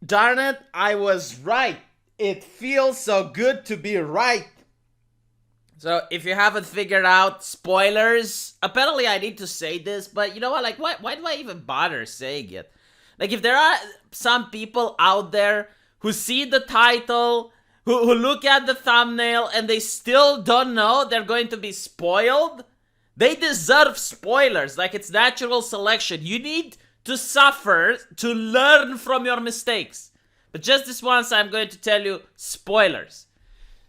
darn it, I was right. It feels so good to be right. So if you haven't figured out, spoilers. Apparently I need to say this, but you know what? Like, why do I even bother saying it? Like, if there are some people out there who see the title, who look at the thumbnail, and they still don't know they're going to be spoiled, they deserve spoilers. Like, it's natural selection. You need to suffer to learn from your mistakes. But just this once, I'm going to tell you spoilers.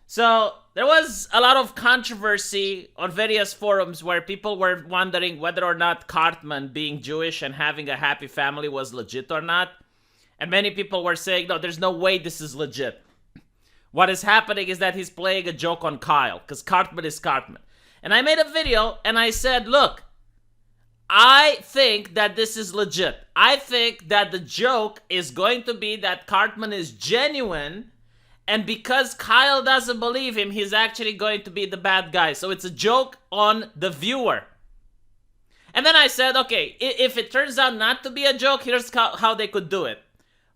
So, there was a lot of controversy on various forums where people were wondering whether or not Cartman being Jewish and having a happy family was legit or not. And many people were saying, no, there's no way this is legit. What is happening is that he's playing a joke on Kyle, because Cartman is Cartman. And I made a video and I said, look, I think that this is legit. I think that the joke is going to be that Cartman is genuine, and because Kyle doesn't believe him, he's actually going to be the bad guy. So it's a joke on the viewer. And then I said, okay, if it turns out not to be a joke, here's how they could do it.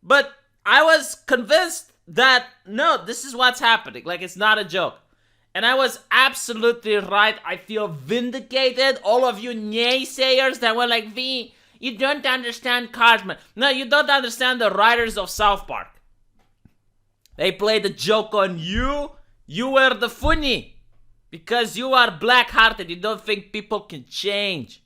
But I was convinced that, no, this is what's happening. Like, it's not a joke. And I was absolutely right. I feel vindicated. All of you naysayers that were like, V, you don't understand Cartman. No, you don't understand the writers of South Park. They played a joke on you. You were the funny. Because you are black-hearted. You don't think people can change.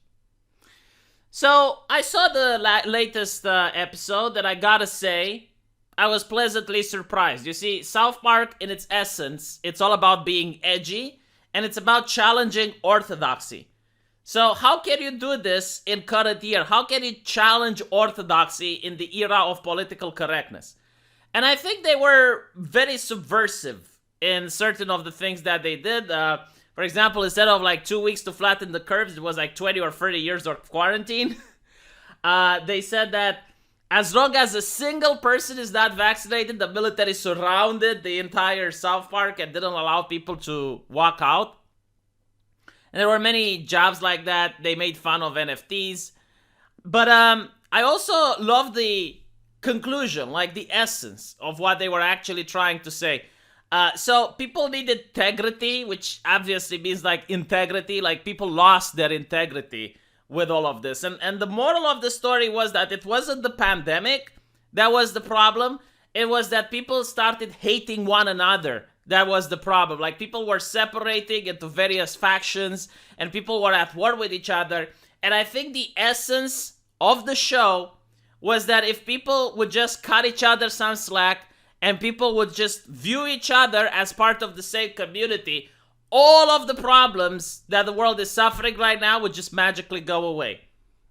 So, I saw the latest episode, and I gotta say, I was pleasantly surprised. You see, South Park, in its essence, it's all about being edgy, and it's about challenging orthodoxy. So, how can you do this in current year? How can you challenge orthodoxy in the era of political correctness? And I think they were very subversive in certain of the things that they did. For example, instead of like 2 weeks to flatten the curves, it was like 20 or 30 years of quarantine. They said that as long as a single person is not vaccinated, the military surrounded the entire South Park and didn't allow people to walk out. And there were many jobs like that. They made fun of NFTs. But I also love the conclusion, like the essence of what they were actually trying to say. So people need integrity, which obviously means like integrity, like people lost their integrity with all of this. And the moral of the story was that it wasn't the pandemic that was the problem. It was that people started hating one another. That was the problem. Like, people were separating into various factions and people were at war with each other. And I think the essence of the show was that if people would just cut each other some slack and people would just view each other as part of the same community, all of the problems that the world is suffering right now would just magically go away.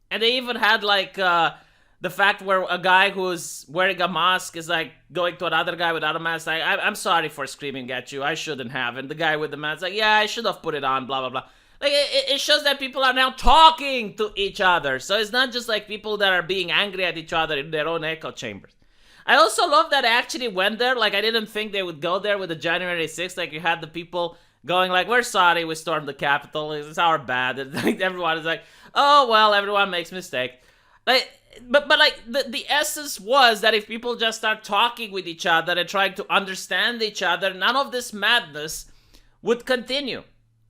And they even had like the fact where a guy who's wearing a mask is like going to another guy without a mask, like, I'm sorry for screaming at you, I shouldn't have. And the guy with the mask like, yeah, I should have put it on, blah, blah, blah. Like, it shows that people are now talking to each other. So it's not just like people that are being angry at each other in their own echo chambers. I also love that I actually went there. Like, I didn't think they would go there with the January 6th. Like, you had the people going like, we're sorry, we stormed the Capitol, it's our bad. And like, everyone is like, oh, well, everyone makes mistakes. Like, but like, the essence was that if people just start talking with each other and trying to understand each other, none of this madness would continue.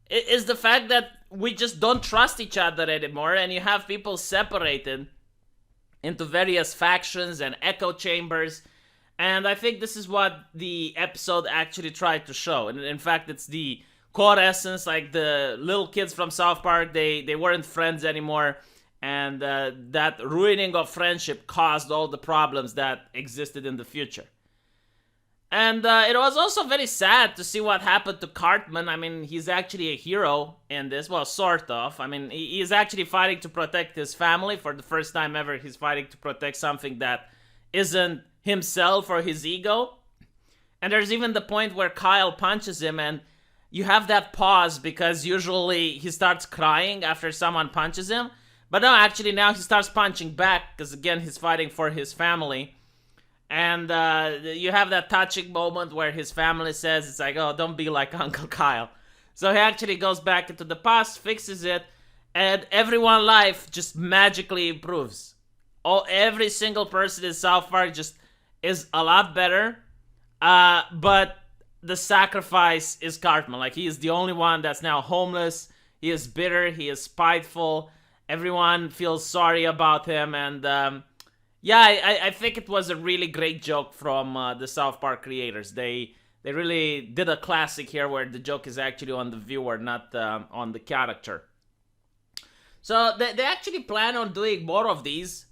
It is the fact that we just don't trust each other anymore, and you have people separated into various factions and echo chambers. And I think this is what the episode actually tried to show. And in fact, it's the core essence. Like, the little kids from South Park, they weren't friends anymore. And that ruining of friendship caused all the problems that existed in the future. And it was also very sad to see what happened to Cartman. I mean, he's actually a hero in this. Well, sort of. I mean, he's actually fighting to protect his family. For the first time ever, he's fighting to protect something that isn't himself or his ego. And there's even the point where Kyle punches him, and you have that pause because usually he starts crying after someone punches him. But no, actually now he starts punching back because, again, he's fighting for his family. And you have that touching moment where his family says, it's like, oh, don't be like Uncle Kyle. So he actually goes back into the past, fixes it, and everyone's life just magically improves. Every single person in South Park just is a lot better. But the sacrifice is Cartman. Like, he is the only one that's now homeless. He is bitter. He is spiteful. Everyone feels sorry about him. And yeah, I think it was a really great joke from the South Park creators. They really did a classic here where the joke is actually on the viewer, not on the character. So they actually plan on doing more of these.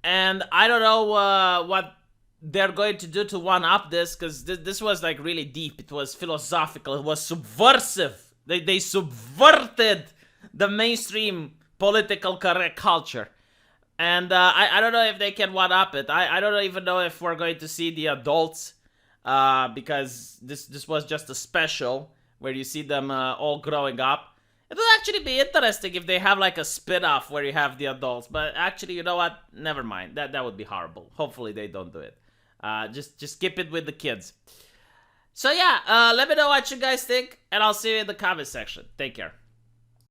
And I don't know what they're going to do to one up this, because this was like really deep. It was philosophical. It was subversive. They subverted the mainstream political correct culture. And I don't know if they can one up it. I don't even know if we're going to see the adults, because this was just a special where you see them all growing up. It would actually be interesting if they have like a spin-off where you have the adults. But actually, you know what? Never mind. That would be horrible. Hopefully they don't do it. Just skip it with the kids. So yeah, let me know what you guys think, and I'll see you in the comment section. Take care.